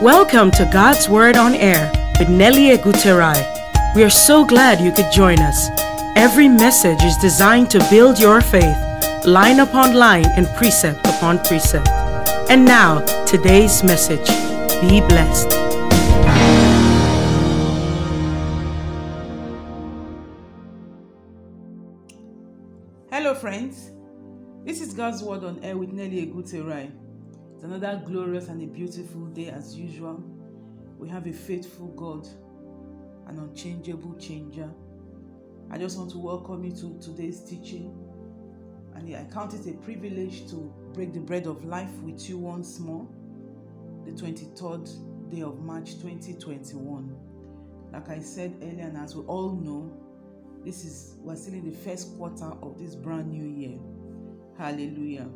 Welcome to God's Word on Air with Nelly Eguterai. We are so glad you could join us. Every message is designed to build your faith, line upon line and precept upon precept. And now, today's message. Be blessed. Hello friends, this is God's Word on Air with Nelly Eguterai. It's another glorious and a beautiful day as usual. We have a faithful God, an unchangeable changer. I just want to welcome you to today's teaching, and I count it a privilege to break the bread of life with you once more, the 23rd day of March 2021. Like I said earlier, and as we all know, we're still in the first quarter of this brand new year. Hallelujah.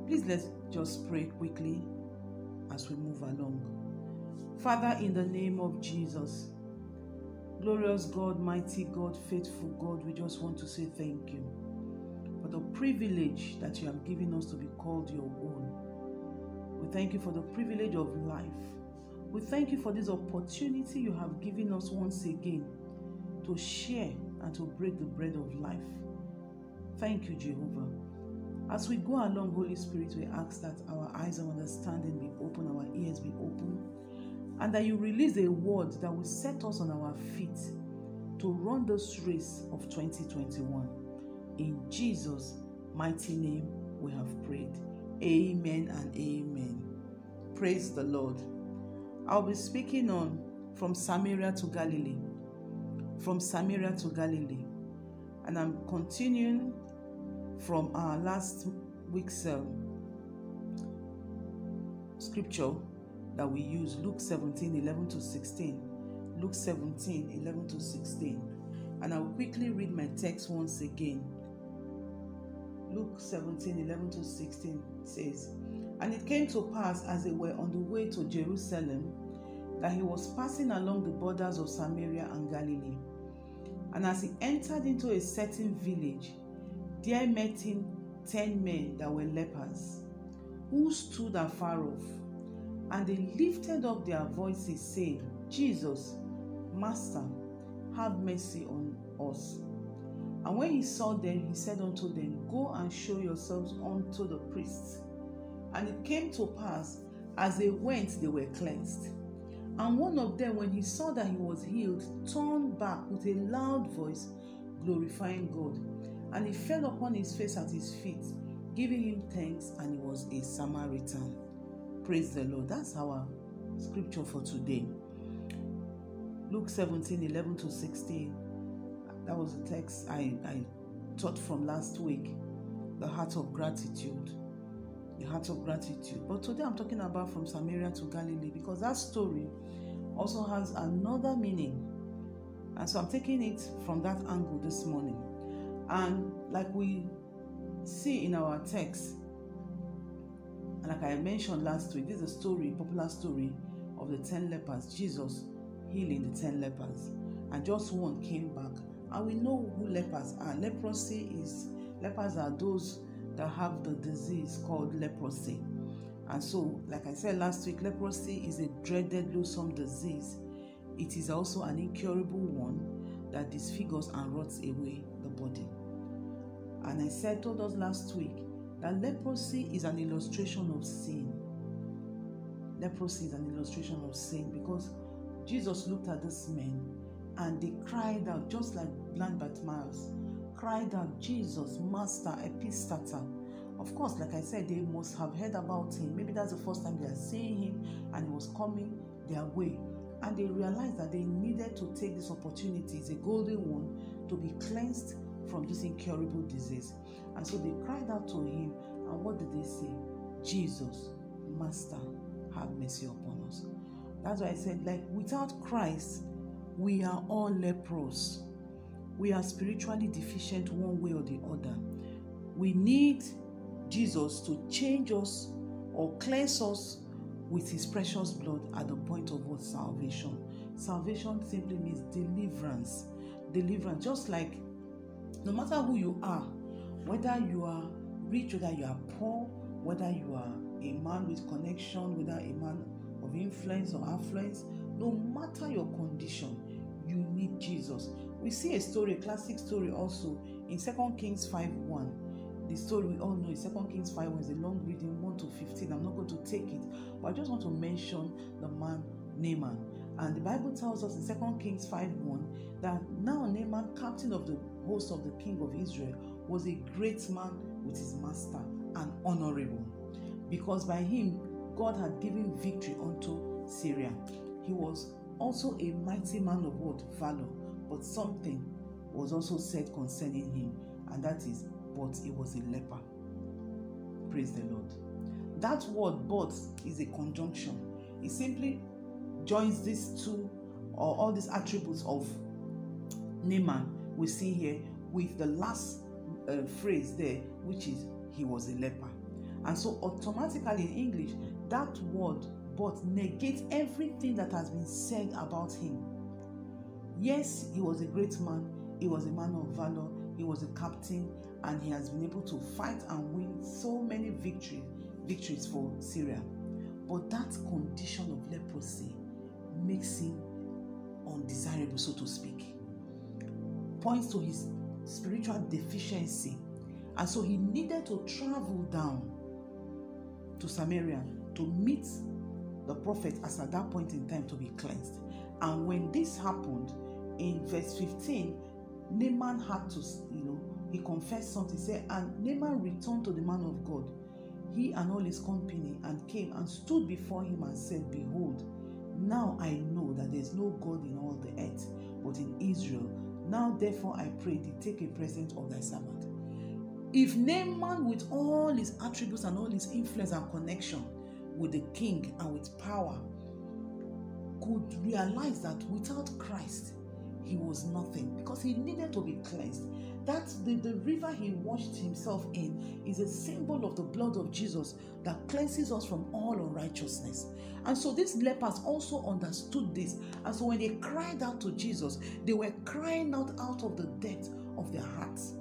Please let's just pray quickly as we move along. Father, in the name of Jesus, glorious God, mighty God, faithful God, we just want to say thank you for the privilege that you have given us to be called your own. We thank you for the privilege of life. We thank you for this opportunity you have given us once again to share and to break the bread of life. Thank you, Jehovah. As we go along, Holy Spirit, we ask that our eyes of understanding be open, our ears be open, and that you release a word that will set us on our feet to run this race of 2021. In Jesus' mighty name we have prayed. Amen and amen. Praise the Lord. I'll be speaking on from Samaria to Galilee. From Samaria to Galilee. And I'm continuing from our last week's scripture that we used, Luke 17:11 to 16. Luke 17:11 to 16. And I will quickly read my text once again. Luke 17:11 to 16 says, "And it came to pass as they were on the way to Jerusalem, that he was passing along the borders of Samaria and Galilee. And as he entered into a certain village, there met him 10 men that were lepers, who stood afar off. And they lifted up their voices, saying, Jesus, Master, have mercy on us. And when he saw them, he said unto them, Go and show yourselves unto the priests. And it came to pass, as they went, they were cleansed. And one of them, when he saw that he was healed, turned back with a loud voice, glorifying God. And he fell upon his face at his feet, giving him thanks, and he was a Samaritan." Praise the Lord. That's our scripture for today. Luke 17:11 to 16. That was the text I taught from last week. The heart of gratitude. The heart of gratitude. But today I'm talking about from Samaria to Galilee, because that story also has another meaning. And so I'm taking it from that angle this morning. And like we see in our text, and like I mentioned last week, this is a story, popular story of the 10 lepers, Jesus healing the 10 lepers. And just one came back. And we know who lepers are. Lepers are those that have the disease called leprosy. And so, like I said last week, leprosy is a dreaded, loathsome disease. It is also an incurable one that disfigures and rots away the body. And I told us last week that leprosy is an illustration of sin. Leprosy is an illustration of sin, because Jesus looked at these men and they cried out, just like blind Bartimaeus, cried out, Jesus, Master, Epistata. Of course, like I said, they must have heard about him. Maybe that's the first time they are seeing him, and he was coming their way. And they realized that they needed to take this opportunity, it's a golden one, to be cleansed from this incurable disease. And so they cried out to him, and what did they say? Jesus, Master, have mercy upon us. That's why I said, like, without Christ, we are all leprous. We are spiritually deficient one way or the other. We need Jesus to change us or cleanse us with his precious blood at the point of what? Salvation. Salvation simply means deliverance. Deliverance. Just like no matter who you are, whether you are rich, whether you are poor, whether you are a man with connection, whether a man of influence or affluence, no matter your condition, you need Jesus. We see a story, a classic story also in 2 Kings 5:1. The story we all know is 2 Kings 5:1. It's a long reading, 1 to 15. I'm not going to take it, but I just want to mention the man Naaman. And the Bible tells us in 2 Kings 5:1 that now Naaman, captain of the host of the king of Israel, was a great man with his master and honorable, because by him God had given victory unto Syria. He was also a mighty man of what? Valor. But something was also said concerning him, and that is, but he was a leper. Praise the Lord. That word "but" is a conjunction. It simply joins these two, or all these attributes of Naaman we see here with the last phrase there, which is he was a leper. And so automatically in English, that word "but" negates everything that has been said about him. Yes, he was a great man, he was a man of valor, he was a captain, and he has been able to fight and win so many victories for Syria. But that condition of leprosy makes him undesirable, so to speak. Points to his spiritual deficiency. And so he needed to travel down to Samaria to meet the prophet, as at that point in time, to be cleansed. And when this happened, in verse 15, Naaman had to, he confessed something. He said, and Naaman returned to the man of God, he and all his company, and came and stood before him and said, behold, now I know that there is no God in all the earth, but in Israel. Now therefore I pray thee, take a present of thy servant. If Naaman, with all his attributes and all his influence and connection with the king and with power, could realize that without Christ he was nothing, because he needed to be cleansed. That the river he washed himself in is a symbol of the blood of Jesus that cleanses us from all unrighteousness. And so these lepers also understood this. And so when they cried out to Jesus, they were crying out of the depth of their hearts.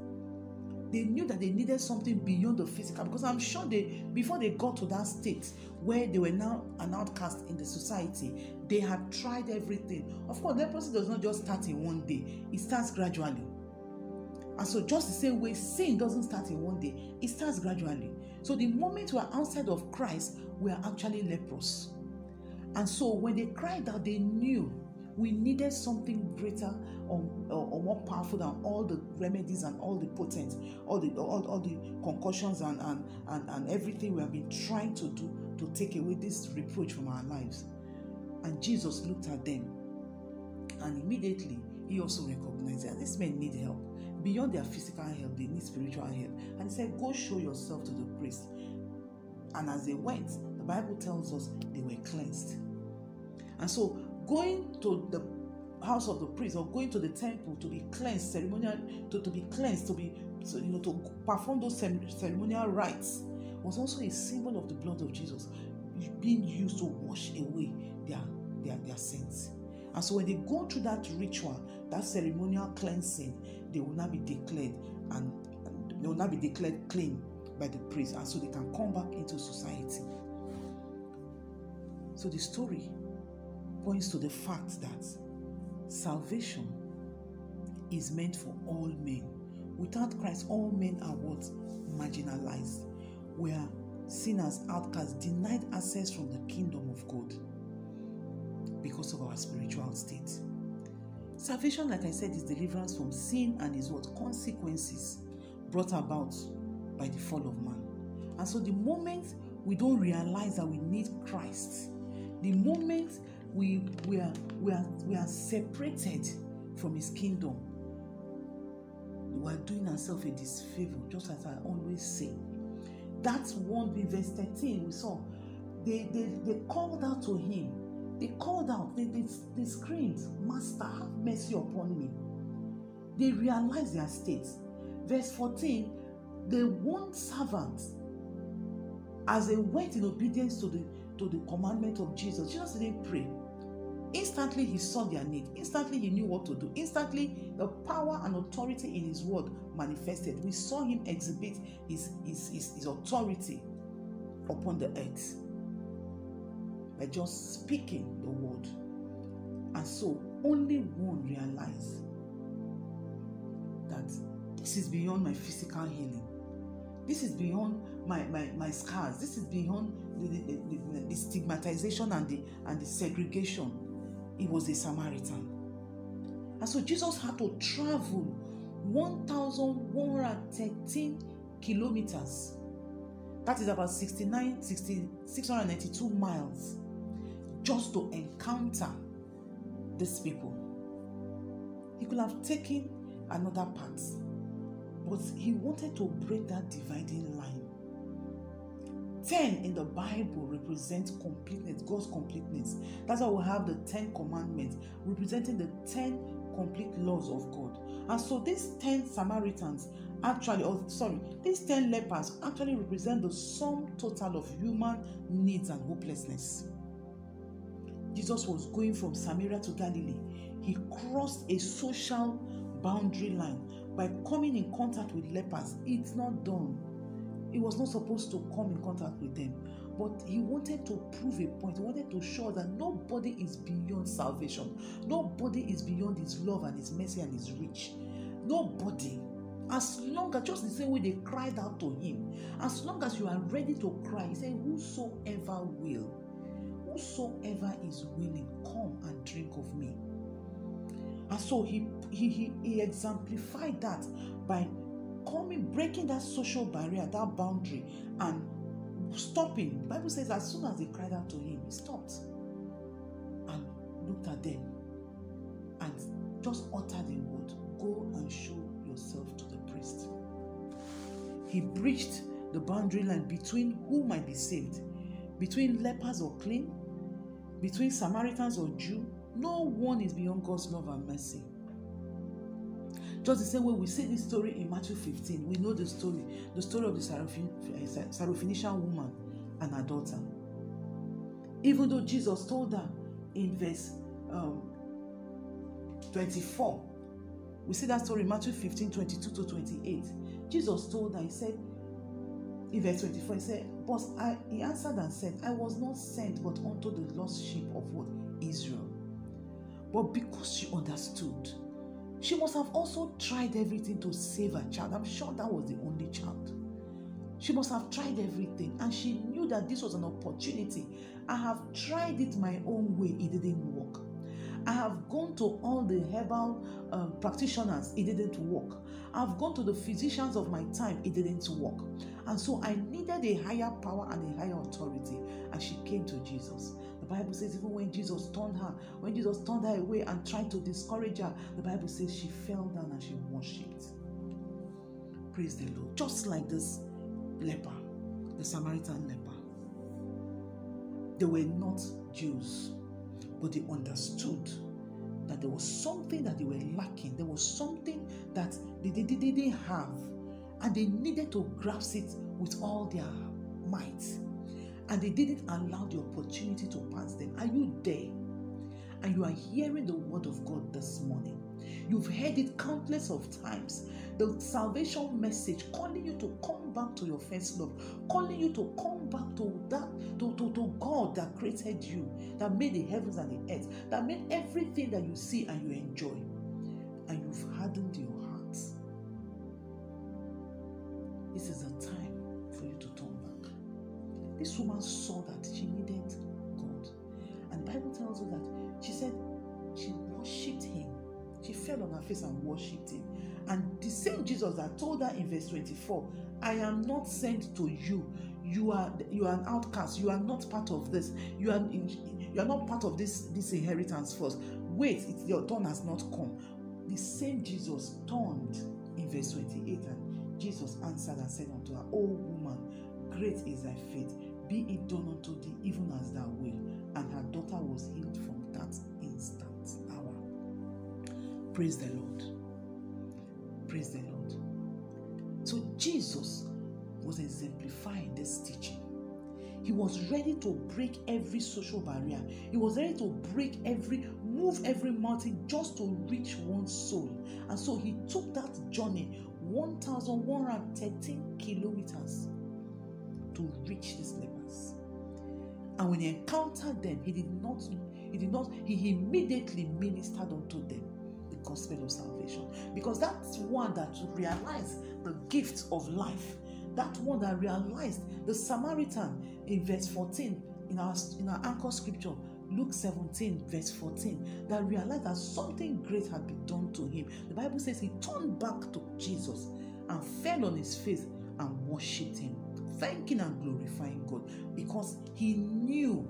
They knew that they needed something beyond the physical, because I'm sure before they got to that state where they were now an outcast in the society, they had tried everything. Of course, leprosy does not just start in one day. It starts gradually. And so just the same way, sin doesn't start in one day. It starts gradually. So the moment we are outside of Christ, we are actually leprous. And so when they cried out, they knew we needed something greater or more powerful than all the remedies and all the potent, all the concussions and everything we have been trying to do to take away this reproach from our lives. And Jesus looked at them, and immediately he also recognized that these men need help. Beyond their physical help, they need spiritual help. And he said, go show yourself to the priest. And as they went, the Bible tells us they were cleansed. And so going to the house of the priest, or going to the temple to be cleansed, ceremonial, to be cleansed, to perform those ceremonial rites, was also a symbol of the blood of Jesus being used to wash away their sins. And so when they go through that ritual, that ceremonial cleansing, they will not be declared and they will not be declared clean by the priest, and so they can come back into society. So the story points to the fact that salvation is meant for all men. Without Christ, all men are what? Marginalized. We are sinners, outcasts, denied access from the kingdom of God because of our spiritual state. Salvation, like I said, is deliverance from sin and is what? Consequences brought about by the fall of man. And so the moment we don't realize that we need Christ, the moment we are separated from his kingdom, we are doing ourselves a disfavor, just as I always say. That's one in verse 13 we saw. They called out to him. They called out, they screamed, Master, have mercy upon me. They realized their state. Verse 14, the one servant, as they went in obedience to the commandment of Jesus, Jesus didn't pray. Instantly he saw their need. Instantly he knew what to do. Instantly the power and authority in his word manifested. We saw him exhibit his authority upon the earth. by just speaking the word. And so only one realized that this is beyond my physical healing. This is beyond my scars. This is beyond the stigmatization and the segregation. It was a Samaritan. And so Jesus had to travel 1,113 kilometers. That is about 692 miles just to encounter these people. He could have taken another path, but he wanted to break that dividing line. 10 in the Bible represent completeness, God's completeness. That's why we have the 10 commandments representing the 10 complete laws of God. And so these 10 Samaritans these 10 lepers actually represent the sum total of human needs and hopelessness. Jesus was going from Samaria to Galilee. He crossed a social boundary line by coming in contact with lepers. It's not done. He was not supposed to come in contact with them, but he wanted to prove a point. He wanted to show that nobody is beyond salvation. Nobody is beyond his love and his mercy and his reach. Nobody. As long as, just the same way they cried out to him, as long as you are ready to cry, he said, whosoever is willing, come and drink of me. And so he exemplified that by breaking that social barrier, that boundary, and stopping. The Bible says as soon as they cried out to him, he stopped and looked at them and just uttered the word, go and show yourself to the priest. He breached the boundary line between who might be saved, between lepers or clean, between Samaritans or Jew. No one is beyond God's love and mercy. Just the same way we see this story in Matthew 15. We know the story of the Syrophoenician woman and her daughter. Even though Jesus told her in verse 24, we see that story in Matthew 15, 22 to 28. Jesus told her, he said, in verse 24, he said, but he answered and said, I was not sent but unto the lost sheep of what? Israel. But because she understood, she must have also tried everything to save her child. I'm sure that was the only child. She must have tried everything, and she knew that this was an opportunity. I have tried it my own way, it didn't work. I have gone to all the herbal practitioners, it didn't work. I've gone to the physicians of my time, it didn't work. And so I needed a higher power and a higher authority, and she came to Jesus. The Bible says even when Jesus turned her away and tried to discourage her, the Bible says she fell down and she worshipped. Praise the Lord. Just like this leper, the Samaritan leper. They were not Jews, but they understood that there was something that they were lacking. There was something that they didn't have, and they needed to grasp it with all their might. And they didn't allow the opportunity to pass them. Are you there? And you are hearing the word of God this morning. You've heard it countless of times. The salvation message calling you to come back to your first love, calling you to come back to that, to God that created you, that made the heavens and the earth, that made everything that you see and you enjoy. And you've hardened your heart. This is the time for you to turn back. This woman saw that she needed God. And the Bible tells us that she said she worshipped him. She fell on her face and worshipped him. And the same Jesus that told her in verse 24, I am not sent to you. You are an outcast. You are not part of this. You are not part of this inheritance first. Wait, your turn has not come. The same Jesus turned in verse 28, and Jesus answered and said unto her, O woman, great is thy faith. Be it done unto thee even as thou wilt. And her daughter was healed from that instant hour. Praise the Lord. Praise the Lord. So Jesus was exemplifying this teaching. He was ready to break every social barrier. He was ready to move every mountain just to reach one soul. And so he took that journey, 1,113 kilometers, to reach these lepers. And when he encountered them, he immediately ministered unto them the gospel of salvation. Because that's one that realized the gift of life. That one that realized the Samaritan in verse 14, in our anchor scripture, Luke 17, verse 14, that realized that something great had been done to him. The Bible says he turned back to Jesus and fell on his face and worshipped him, thanking and glorifying God, because he knew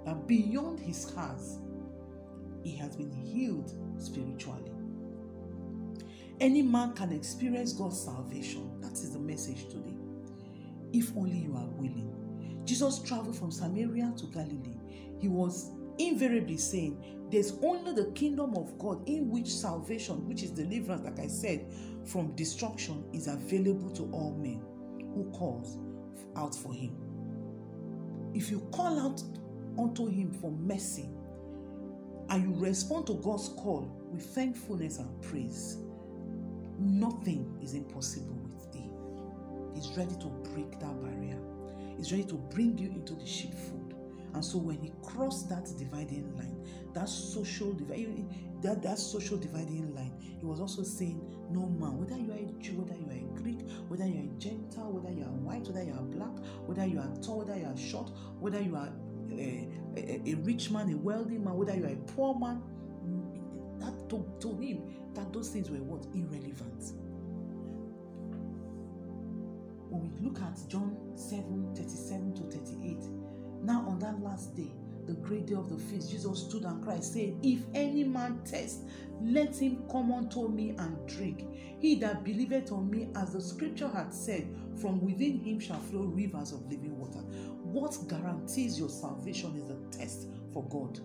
that beyond his scars, he has been healed spiritually. Any man can experience God's salvation. That is the message today. If only you are willing. Jesus traveled from Samaria to Galilee. He was invariably saying, there's only the kingdom of God in which salvation, which is deliverance, like I said, from destruction, is available to all men who calls out for him. If you call out unto him for mercy and you respond to God's call with thankfulness and praise, nothing is impossible with thee. He's ready to break that barrier. He's ready to bring you into the sheepfold. And so when he crossed that dividing line, that social dividing line, he was also saying, no man, whether you are a Jew, whether you are a Greek, whether you are a Gentile, whether you are white, whether you are black, whether you are tall, whether you are short, whether you are a rich man, a wealthy man, whether you are a poor man, that to him, that those things were what? Irrelevant. When we look at John 7, 37 to 38, now on that last day, the great day of the feast, Jesus stood and cried, saying, if any man thirst, let him come unto me and drink. He that believeth on me, as the scripture had said, from within him shall flow rivers of living water. What guarantees your salvation is a test for God.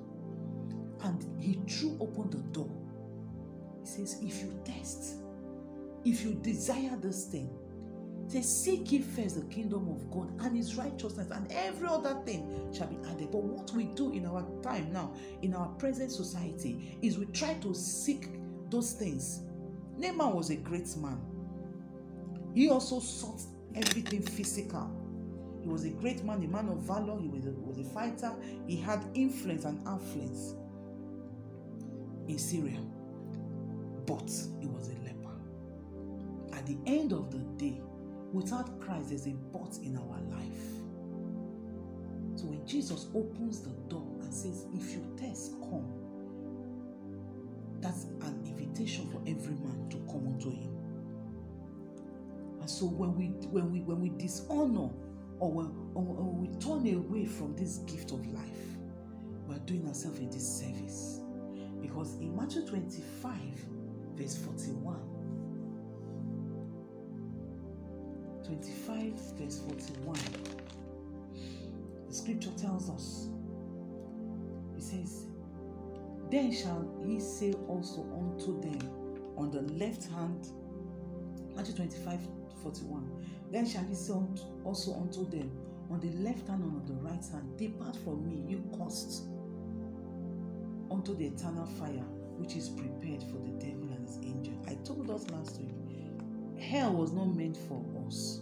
And he threw open the door. He says, if you thirst, if you desire this thing, say, seek ye first the kingdom of God and his righteousness, and every other thing shall be added. But what we do in our time now, in our present society, is we try to seek those things. Naaman was a great man. He also sought everything physical. He was a great man, a man of valor. He was a fighter. He had influence and affluence in Syria. But he was a leper. At the end of the day, without Christ, there's a but in our life. So when Jesus opens the door and says, if you thirst, come, that's an invitation for every man to come unto him. And so when we dishonor or when we turn away from this gift of life, we're doing ourselves a disservice. Because in Matthew 25, verse 41, 25 verse 41, the scripture tells us, it says, then shall he say also unto them on the left hand, Matthew 25, 41, then shall he say also unto them on the left hand and on the right hand, depart from me, you cursed, unto the eternal fire, which is prepared for the devil and his angels. I told us last week, hell was not meant for us.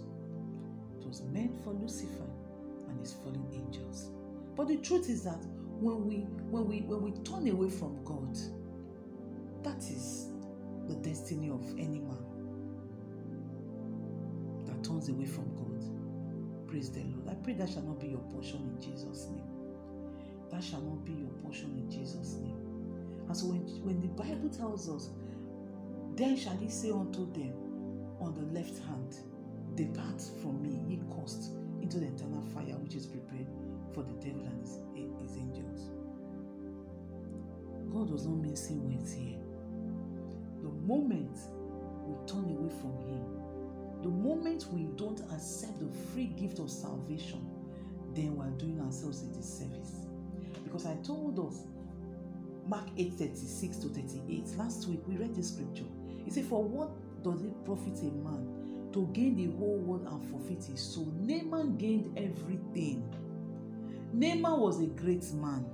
It was meant for Lucifer and his fallen angels. But the truth is that when we turn away from God, that is the destiny of any man that turns away from God. Praise the Lord. I pray that shall not be your portion in Jesus' name. That shall not be your portion in Jesus' name. And so when the Bible tells us, then shall he say unto them on the left hand, depart from me, ye cursed, into the eternal fire which is prepared for the devil and his angels. God was not mincing words here. The moment we turn away from him, the moment we don't accept the free gift of salvation, then we're doing ourselves a disservice. Because I told us, Mark 8:36 to 38, last week we read the scripture. He said, for what does it profit a man to gain the whole world and forfeit his soul? Naaman gained everything. Naaman was a great man.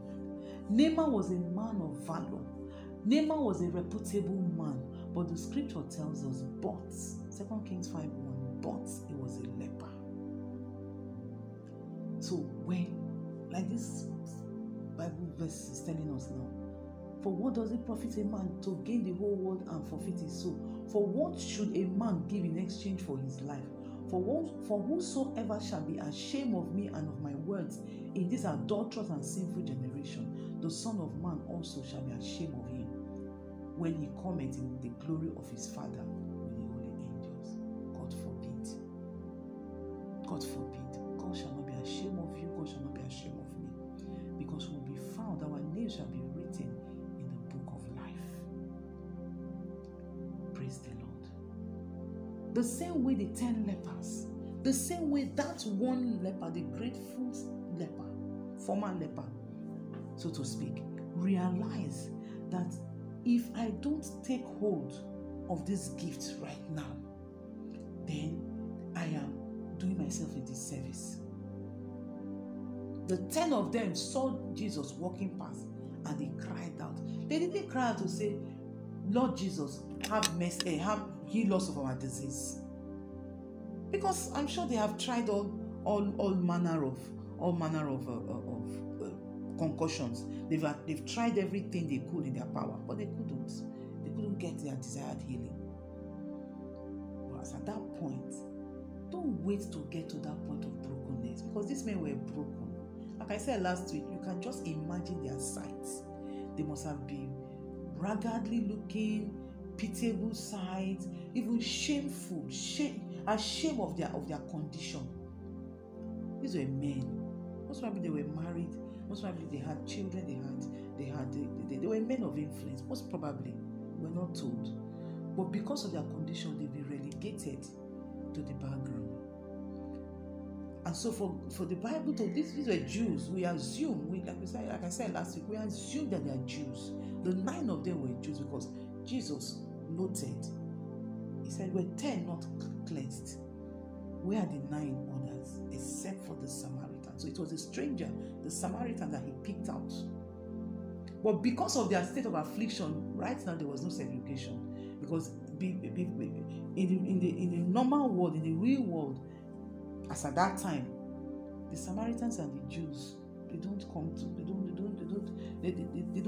Naaman was a man of valor. Naaman was a reputable man. But the scripture tells us, but, 2 Kings 5:1, but he was a leper. So when, like this Bible verse is telling us now. For what does it profit a man to gain the whole world and forfeit his soul? For what should a man give in exchange for his life? For whosoever shall be ashamed of me and of my words in this adulterous and sinful generation, the Son of Man also shall be ashamed of him when he cometh in the glory of his Father with the holy angels. God forbid. God forbid. God shall not be ashamed of you. God shall not be ashamed of me. Because we will be found, our names shall be written in the book of life. Praise the Lord. The same way the 10 lepers, the same way that one leper, the grateful leper, former leper, so to speak, realize that if I don't take hold of this gift right now, then I am doing myself a disservice. The 10 of them saw Jesus walking past and they cried out. They didn't cry out to say, Lord Jesus, have mercy, heal us of our disease. Because I'm sure they have tried all manner of concussions. They've tried everything they could in their power, but they couldn't. They couldn't get their desired healing. But at that point, don't wait to get to that point of brokenness, because these men were broken. Like I said last week, you can just imagine their sights. They must have been raggedly looking, pitiable sights, even shameful, ashamed of their condition. These were men. Most probably they were married. Most probably they had children. They were men of influence. Most probably, we're not told. But because of their condition, they've been relegated to the background. And so for the Bible to these were Jews. We assume, like I said last week, we assume that they are Jews. The 9 of them were Jews because Jesus noted. He said, "Were 10 not cleansed? Where are the 9 others, except for the Samaritan?" So it was a stranger, the Samaritan, that he picked out. But because of their state of affliction, right now there was no segregation. Because in the normal world, in the real world, as at that time, the Samaritans and the Jews, they don't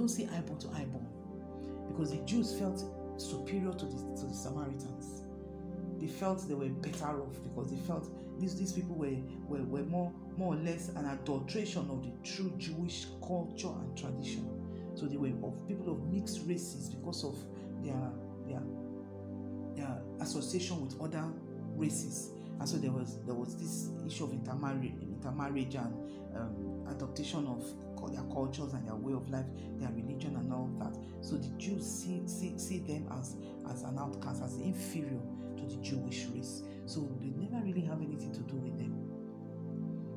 see eyeball to eyeball, because the Jews felt superior to the Samaritans. They felt they were better off because they felt these people were more or less an adulteration of the true Jewish culture and tradition. So they were people of mixed races because of their association with other races. And so there was this issue of intermarriage and adaptation of their cultures and their way of life, their religion and all that. So the Jews see them as an outcast, as inferior to the Jewish race. So they never really have anything to do with them.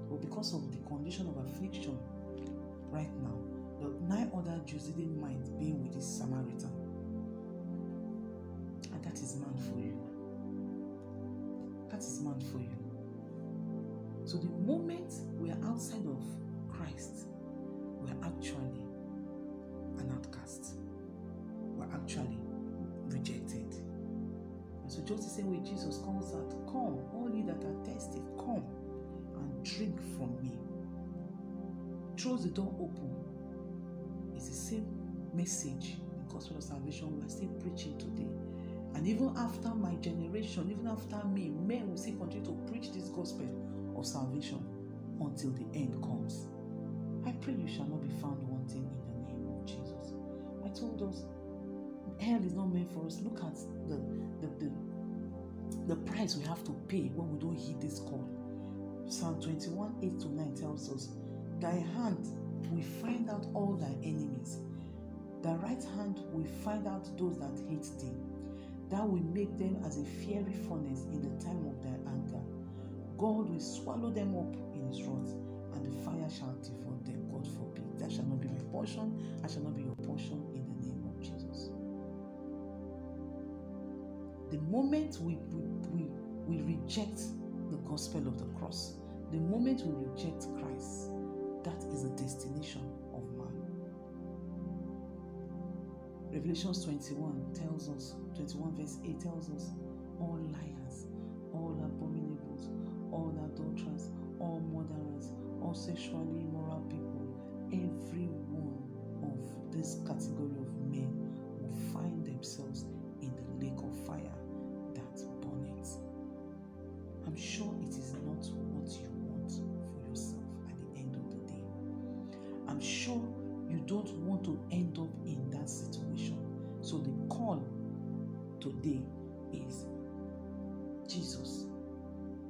But because of the condition of affliction right now, the 9 other Jews didn't mind being with this Samaritan. And that is man for you. That is man for you. So the moment we are outside of Christ, we are actually an outcast. We're actually rejected. And so just the same way Jesus calls out, "Come, all ye that are thirsty, come and drink from me." Throws the door open. It's the same message, the gospel of salvation, we are still preaching today. And even after my generation, even after me, men will still continue to preach this gospel of salvation until the end comes. I pray you shall not be found wanting in the name of Jesus. I told us, hell is not meant for us. Look at the price we have to pay when we don't heed this call. Psalm 21, 8-9 tells us, "Thy hand will find out all thy enemies. Thy right hand will find out those that hate thee. Thou will make them as a fiery furnace in the time of thy anger. God will swallow them up in his wrath, and the fire shall devour them." God forbid. That shall not be my portion. That shall not be your portion in the name of Jesus. The moment we reject the gospel of the cross, the moment we reject Christ, that is the destination of man. Revelation 21 tells us, 21 verse 8 tells us, all liars, all abominables, all adulterers, all murderers, all sexually immoral people, this category of men will find themselves in the lake of fire that burneth. I'm sure it is not what you want for yourself at the end of the day. I'm sure you don't want to end up in that situation. So the call today is Jesus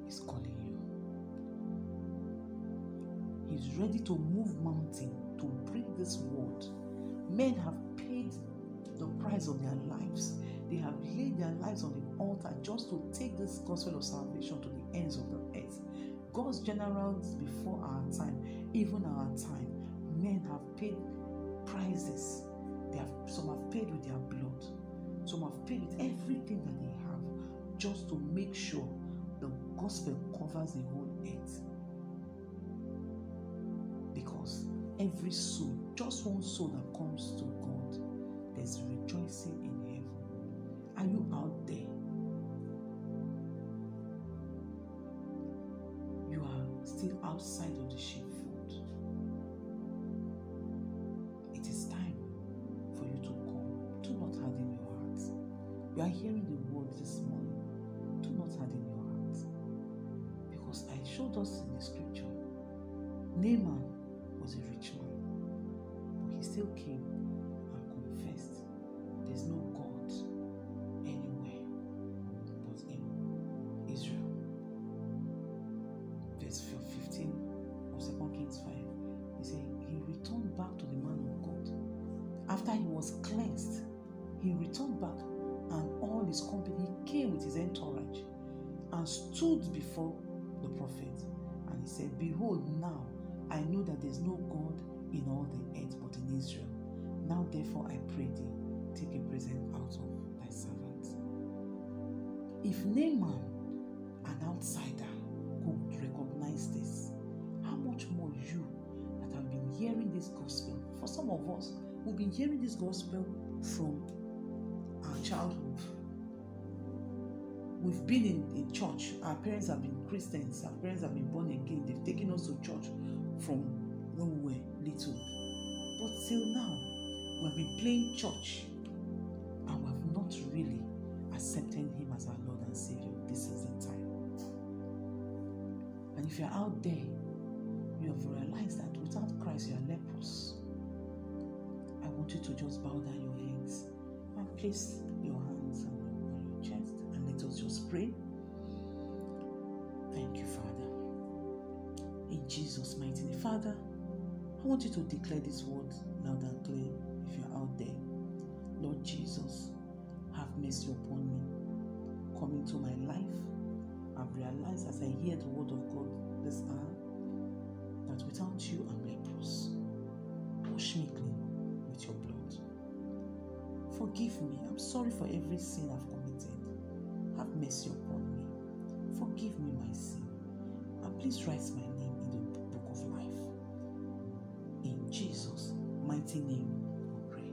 is calling you. He's ready to move mountain to bring this word. Men have paid the price of their lives. They have laid their lives on the altar just to take this gospel of salvation to the ends of the earth. God's generals before our time, even our time, men have paid prices. Some have paid with their blood. Some have paid with everything that they have just to make sure the gospel covers the whole earth. Because every soul, just one soul that comes to God, there's rejoicing in heaven. Are you out there? You are still outside of the sheepfold. It is time for you to come. Do not harden your heart. You are hearing the word this morning. Do not harden your heart. Because I showed us in the scripture, Naaman was a rich man, but he still came and confessed there's no God anywhere but in Israel. Verse 15 of 2 Kings 5, he said he returned back to the man of God. After he was cleansed, he returned back, and all his company came with his entourage and stood before the prophet. And he said, behold, now I know that there is no God in all the earth but in Israel. Now therefore I pray thee, take a present out of thy servant. If Naaman, an outsider, could recognize this, how much more you that have been hearing this gospel? For some of us, we've been hearing this gospel from our childhood. We've been in church. Our parents have been Christians. Our parents have been born again. They've taken us to church from when we were little. But till now, we've been playing church and we have not really accepted Him as our Lord and Savior. This is the time. And if you're out there, you have realized that without Christ you are leprous. I want you to just bow down your heads and place your hands on your chest, and let us just pray. Thank you, Father. In Jesus' mighty name. Father, I want you to declare this word loud and clear if you're out there. Lord Jesus, have mercy upon me. Come into my life. I've realized as I hear the word of God this hour that without you I'm leprous. Wash me clean with your blood. Forgive me. I'm sorry for every sin I've committed. Have mercy upon me. Forgive me my sin. And please write my name in the book of life. In Jesus' mighty name we pray.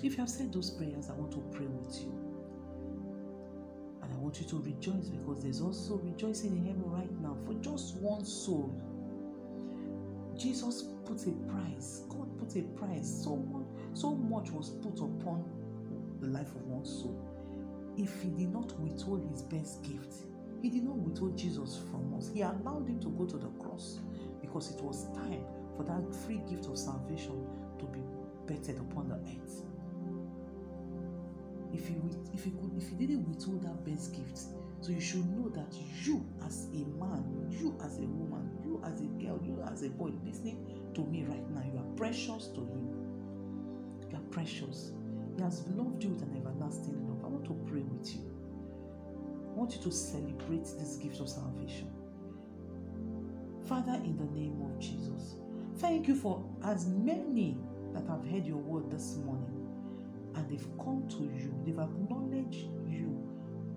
If you have said those prayers, I want to pray with you. And I want you to rejoice, because there's also rejoicing in heaven right now for just one soul. Jesus put a price. God put a price. So much was put upon the life of one soul. If He did not withhold His best gift, He did not withhold Jesus from us. He allowed Him to go to the cross because it was time for that free gift of salvation to be bettered upon the earth. If He didn't withhold that best gift, so you should know that you as a man, you as a woman, you as a girl, you as a boy listening to me right now, you are precious to Him. You are precious. He has loved you with an everlasting love. I want to pray with you. I want you to celebrate this gift of salvation. Father, in the name of Jesus, thank you for as many that have heard your word this morning and they've come to you, they've acknowledged you,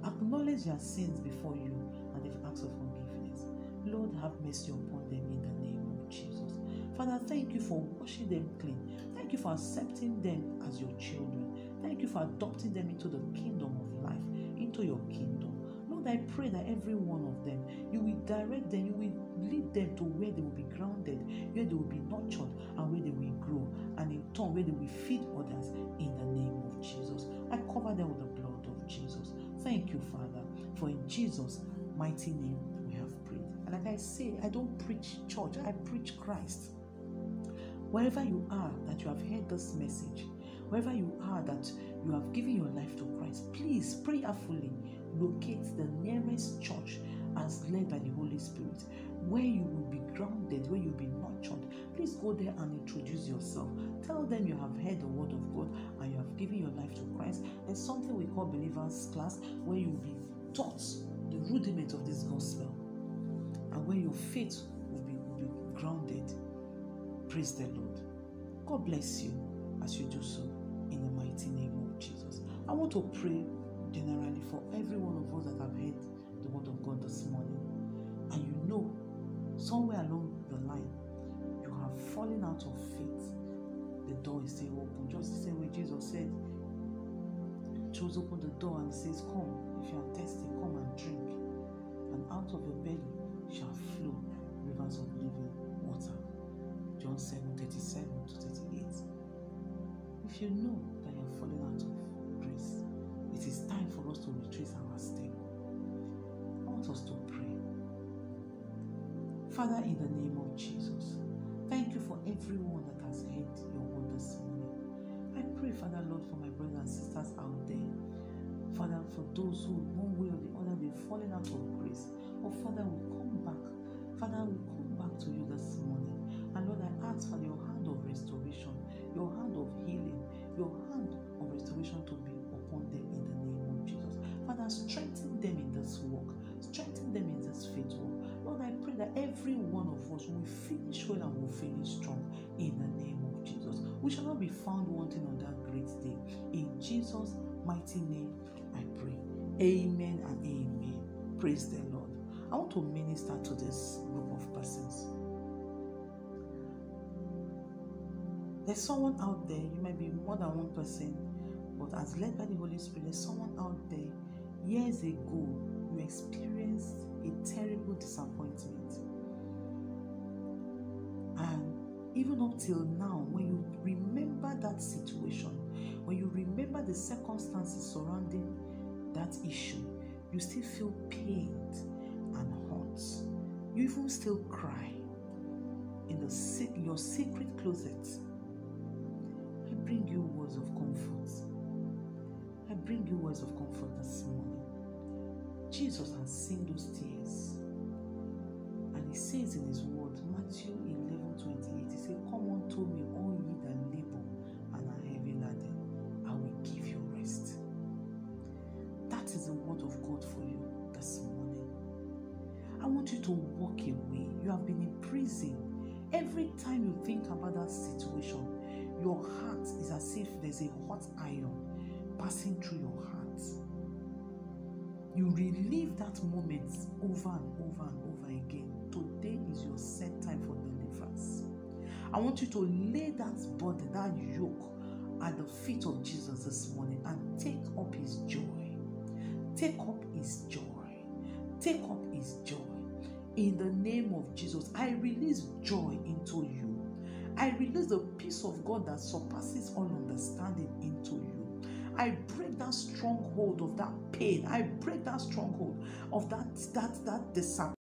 acknowledged their sins before you, and they've asked for forgiveness. Lord, have mercy upon them in the name of Jesus. Father, thank you for washing them clean. Thank you for accepting them as your children. Thank you for adopting them into the kingdom of life, into your kingdom. Lord, I pray that every one of them, you will direct them, you will lead them to where they will be grounded, where they will be nurtured, and where they will grow, and in turn where they will feed others in the name of Jesus. I cover them with the blood of Jesus. Thank you, Father, for in Jesus' mighty name we have prayed. And like I say, I don't preach church, I preach Christ. Wherever you are that you have heard this message, wherever you are that you have given your life to Christ, please prayerfully locate the nearest church as led by the Holy Spirit, where you will be grounded, where you will be nurtured. Please go there and introduce yourself. Tell them you have heard the word of God and you have given your life to Christ. There's something we call believers class, where you will be taught the rudiment of this gospel and where your faith will be grounded. Praise the Lord. God bless you as you do so in the mighty name of Jesus. I want to pray generally for every one of us that have heard the word of God this morning. And you know, somewhere along the line, you have fallen out of faith. The door is still open. Just the same way Jesus said, chose open the door and says, come, if you are thirsty, come and drink. And out of your belly shall flow rivers of living water. John 7:37 to 38. If you know that you are falling out of grace, it is time for us to retrace our step. I want us to pray. Father, in the name of Jesus, thank you for everyone that has heard your word this morning. I pray, Father, Lord, for my brothers and sisters out there. Father, for those who, one way or the other, they've fallen out of grace. Oh, Father, we come back. Father, we come back to you this morning. And Lord, I ask for your hand of restoration, your hand of healing, your hand of restoration to be upon them in the name of Jesus. Father, strengthen them in this work. Strengthen them in this faith work. Lord, I pray that every one of us will finish well and will finish strong in the name of Jesus. We shall not be found wanting on that great day. In Jesus' mighty name, I pray. Amen and amen. Praise the Lord. I want to minister to this group of persons. There's someone out there, you might be more than one person, but as led by the Holy Spirit, there's someone out there, years ago, you experienced a terrible disappointment. And even up till now, when you remember that situation, when you remember the circumstances surrounding that issue, you still feel pained and hurt. You even still cry in your secret closet. I bring you words of comfort. I bring you words of comfort this morning. Jesus has seen those tears. And he says in his word, Matthew 11:28, he said, come unto me, all ye that labor and are heavy laden, I will give you rest. That is the word of God for you this morning. I want you to walk away. You have been in prison. Every time you think about that situation, your heart is as if there's a hot iron passing through your heart. You relive that moment over and over and over again. Today is your set time for deliverance. I want you to lay that burden, that yoke at the feet of Jesus this morning and take up his joy. Take up his joy. Take up his joy. In the name of Jesus, I release joy into you. I release the peace of God that surpasses all understanding into you. I break that stronghold of that pain. I break that stronghold of that disappointment.